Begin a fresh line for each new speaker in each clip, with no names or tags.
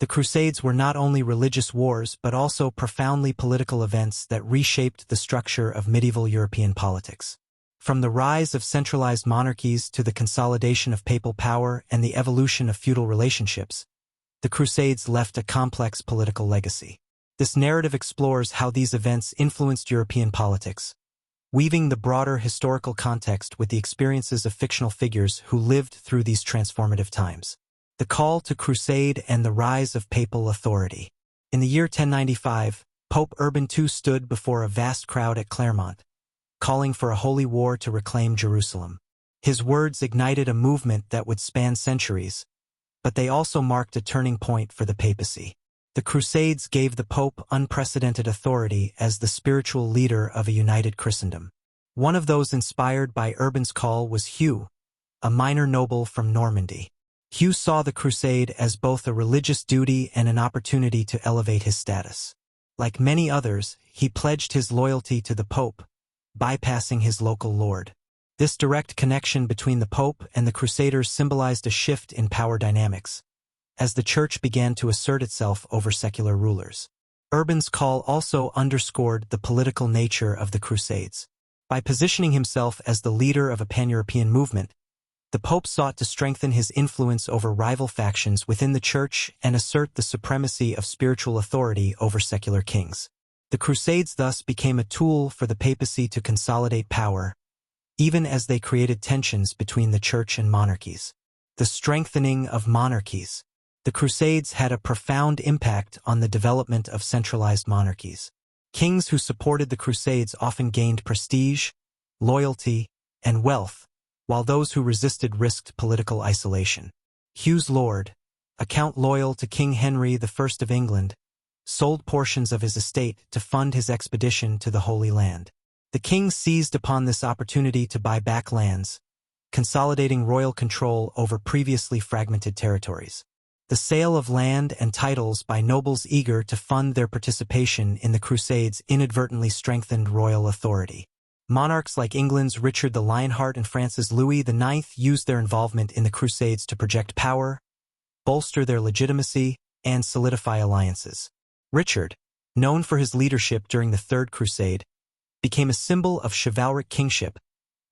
The Crusades were not only religious wars but also profoundly political events that reshaped the structure of medieval European politics. From the rise of centralized monarchies to the consolidation of papal power and the evolution of feudal relationships, the Crusades left a complex political legacy. This narrative explores how these events influenced European politics, weaving the broader historical context with the experiences of fictional figures who lived through these transformative times. The call to crusade and the rise of papal authority. In the year 1095, Pope Urban II stood before a vast crowd at Clermont, calling for a holy war to reclaim Jerusalem. His words ignited a movement that would span centuries, but they also marked a turning point for the papacy. The Crusades gave the Pope unprecedented authority as the spiritual leader of a united Christendom. One of those inspired by Urban's call was Hugh, a minor noble from Normandy. Hugh saw the crusade as both a religious duty and an opportunity to elevate his status. Like many others, he pledged his loyalty to the Pope, bypassing his local lord. This direct connection between the Pope and the Crusaders symbolized a shift in power dynamics, as the Church began to assert itself over secular rulers. Urban's call also underscored the political nature of the Crusades. By positioning himself as the leader of a pan-European movement, the Pope sought to strengthen his influence over rival factions within the Church and assert the supremacy of spiritual authority over secular kings. The Crusades thus became a tool for the papacy to consolidate power, even as they created tensions between the Church and monarchies. The strengthening of monarchies. The Crusades had a profound impact on the development of centralized monarchies. Kings who supported the Crusades often gained prestige, loyalty, and wealth, while those who resisted risked political isolation. Hugh's lord, a count loyal to King Henry I of England, sold portions of his estate to fund his expedition to the Holy Land. The king seized upon this opportunity to buy back lands, consolidating royal control over previously fragmented territories. The sale of land and titles by nobles eager to fund their participation in the Crusades inadvertently strengthened royal authority. Monarchs like England's Richard the Lionheart and France's Louis IX used their involvement in the Crusades to project power, bolster their legitimacy, and solidify alliances. Richard, known for his leadership during the Third Crusade, became a symbol of chivalric kingship,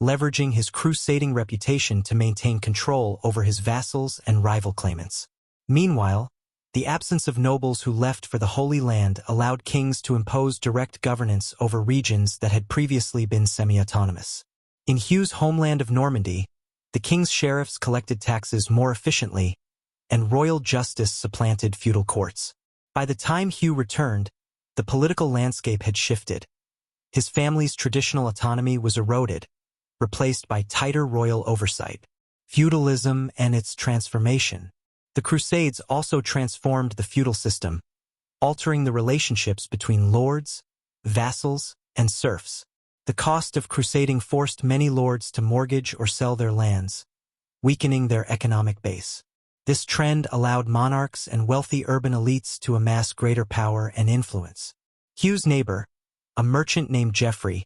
leveraging his crusading reputation to maintain control over his vassals and rival claimants. Meanwhile, the absence of nobles who left for the Holy Land allowed kings to impose direct governance over regions that had previously been semi-autonomous. In Hugh's homeland of Normandy, the king's sheriffs collected taxes more efficiently, and royal justice supplanted feudal courts. By the time Hugh returned, the political landscape had shifted. His family's traditional autonomy was eroded, replaced by tighter royal oversight. Feudalism and its transformation. The Crusades also transformed the feudal system, altering the relationships between lords, vassals, and serfs. The cost of crusading forced many lords to mortgage or sell their lands, weakening their economic base. This trend allowed monarchs and wealthy urban elites to amass greater power and influence. Hugh's neighbor, a merchant named Geoffrey,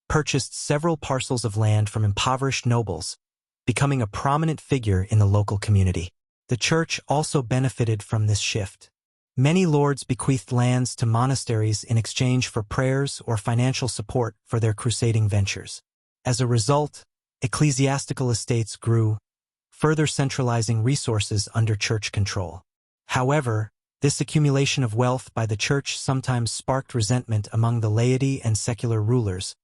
purchased several parcels of land from impoverished nobles, becoming a prominent figure in the local community. The Church also benefited from this shift. Many lords bequeathed lands to monasteries in exchange for prayers or financial support for their crusading ventures. As a result, ecclesiastical estates grew, further centralizing resources under Church control. However, this accumulation of wealth by the Church sometimes sparked resentment among the laity and secular rulers,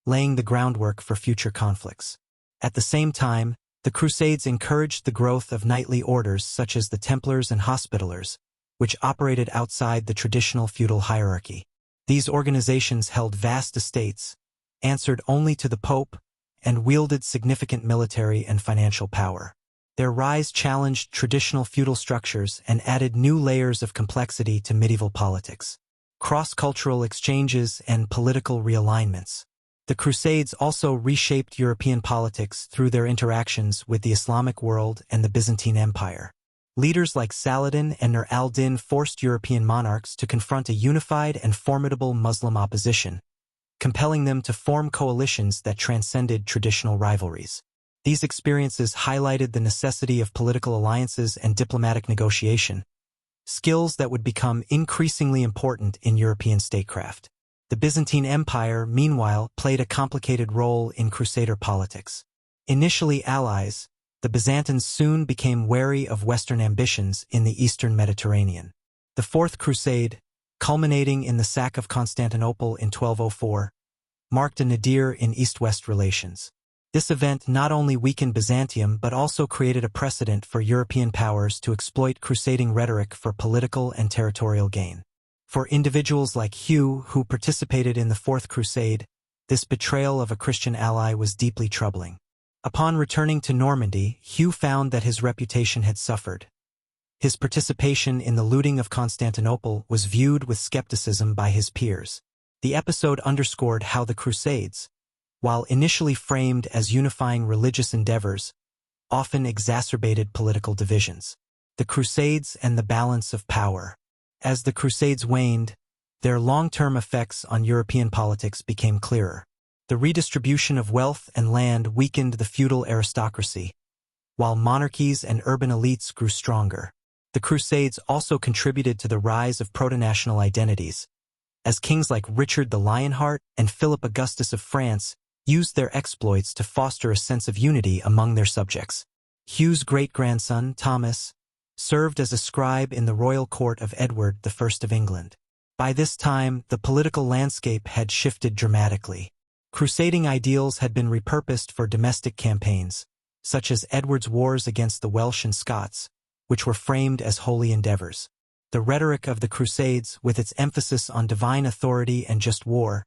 laying the groundwork for future conflicts. At the same time, the Crusades encouraged the growth of knightly orders such as the Templars and Hospitallers, which operated outside the traditional feudal hierarchy. These organizations held vast estates, answered only to the Pope, and wielded significant military and financial power. Their rise challenged traditional feudal structures and added new layers of complexity to medieval politics. Cross-cultural exchanges and political realignments. The Crusades also reshaped European politics through their interactions with the Islamic world and the Byzantine Empire. Leaders like Saladin and Nur al-Din forced European monarchs to confront a unified and formidable Muslim opposition, compelling them to form coalitions that transcended traditional rivalries. These experiences highlighted the necessity of political alliances and diplomatic negotiation, skills that would become increasingly important in European statecraft. The Byzantine Empire, meanwhile, played a complicated role in Crusader politics. Initially allies, the Byzantines soon became wary of Western ambitions in the eastern Mediterranean. The Fourth Crusade, culminating in the sack of Constantinople in 1204, marked a nadir in East-West relations. This event not only weakened Byzantium but also created a precedent for European powers to exploit crusading rhetoric for political and territorial gain. For individuals like Hugh, who participated in the Fourth Crusade, this betrayal of a Christian ally was deeply troubling. Upon returning to Normandy, Hugh found that his reputation had suffered. His participation in the looting of Constantinople was viewed with skepticism by his peers. The episode underscored how the Crusades, while initially framed as unifying religious endeavors, often exacerbated political divisions. The Crusades and the balance of power. As the Crusades waned, their long-term effects on European politics became clearer. The redistribution of wealth and land weakened the feudal aristocracy, while monarchies and urban elites grew stronger. The Crusades also contributed to the rise of proto-national identities, as kings like Richard the Lionheart and Philip Augustus of France used their exploits to foster a sense of unity among their subjects. Hugh's great-grandson, Thomas, served as a scribe in the royal court of Edward I of England. By this time, the political landscape had shifted dramatically. Crusading ideals had been repurposed for domestic campaigns, such as Edward's wars against the Welsh and Scots, which were framed as holy endeavors. The rhetoric of the Crusades, with its emphasis on divine authority and just war,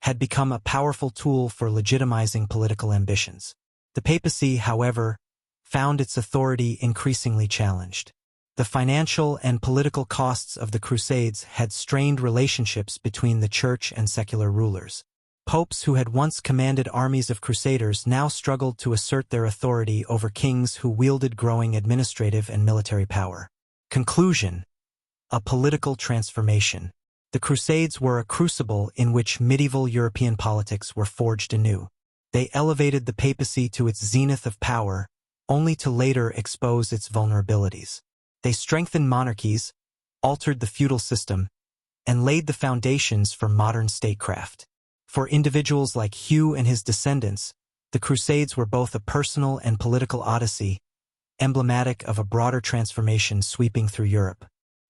had become a powerful tool for legitimizing political ambitions. The papacy, however, found its authority increasingly challenged. The financial and political costs of the Crusades had strained relationships between the church and secular rulers. Popes who had once commanded armies of crusaders now struggled to assert their authority over kings who wielded growing administrative and military power. Conclusion: a political transformation. The Crusades were a crucible in which medieval European politics were forged anew. They elevated the papacy to its zenith of power, only to later expose its vulnerabilities. They strengthened monarchies, altered the feudal system, and laid the foundations for modern statecraft. For individuals like Hugh and his descendants, the Crusades were both a personal and political odyssey, emblematic of a broader transformation sweeping through Europe.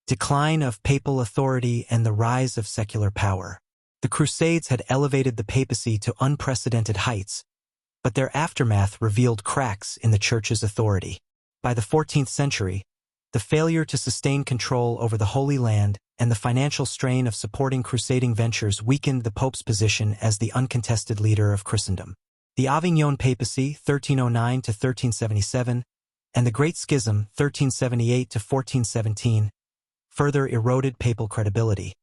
Decline of papal authority and the rise of secular power. The Crusades had elevated the papacy to unprecedented heights, but their aftermath revealed cracks in the Church's authority. By the 14th century, the failure to sustain control over the Holy Land and the financial strain of supporting crusading ventures weakened the Pope's position as the uncontested leader of Christendom. The Avignon Papacy, 1309 to 1377, and the Great Schism, 1378 to 1417, further eroded papal credibility,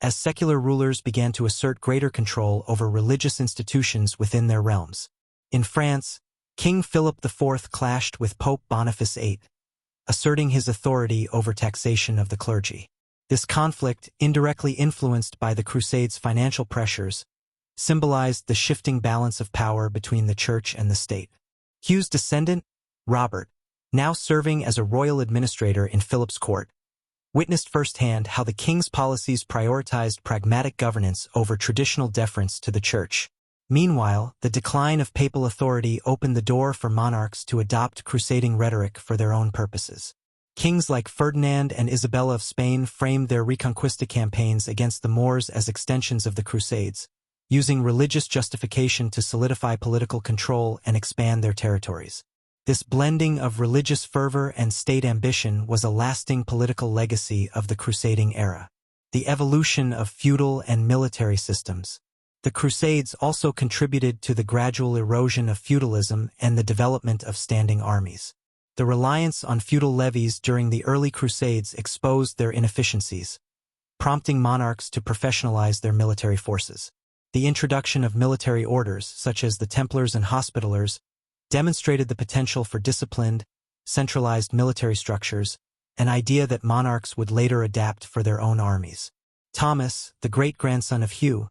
as secular rulers began to assert greater control over religious institutions within their realms. In France, King Philip IV clashed with Pope Boniface VIII, asserting his authority over taxation of the clergy. This conflict, indirectly influenced by the Crusades' financial pressures, symbolized the shifting balance of power between the church and the state. Hugh's descendant, Robert, now serving as a royal administrator in Philip's court, witnessed firsthand how the king's policies prioritized pragmatic governance over traditional deference to the church. Meanwhile, the decline of papal authority opened the door for monarchs to adopt crusading rhetoric for their own purposes. Kings like Ferdinand and Isabella of Spain framed their Reconquista campaigns against the Moors as extensions of the Crusades, using religious justification to solidify political control and expand their territories. This blending of religious fervor and state ambition was a lasting political legacy of the crusading era. The evolution of feudal and military systems. The Crusades also contributed to the gradual erosion of feudalism and the development of standing armies. The reliance on feudal levies during the early Crusades exposed their inefficiencies, prompting monarchs to professionalize their military forces. The introduction of military orders, such as the Templars and Hospitallers, demonstrated the potential for disciplined, centralized military structures, an idea that monarchs would later adapt for their own armies. Thomas, the great-grandson of Hugh,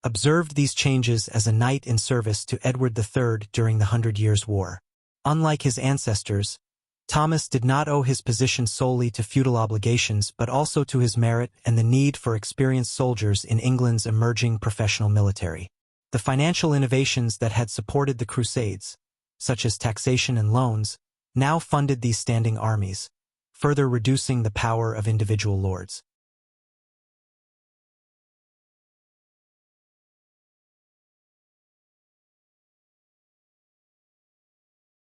observed these changes as a knight in service to Edward III during the 100 Years' War. Unlike his ancestors, Thomas did not owe his position solely to feudal obligations but also to his merit and the need for experienced soldiers in England's emerging professional military. The financial innovations that had supported the Crusades, such as taxation and loans, now funded these standing armies, further reducing the power of individual lords.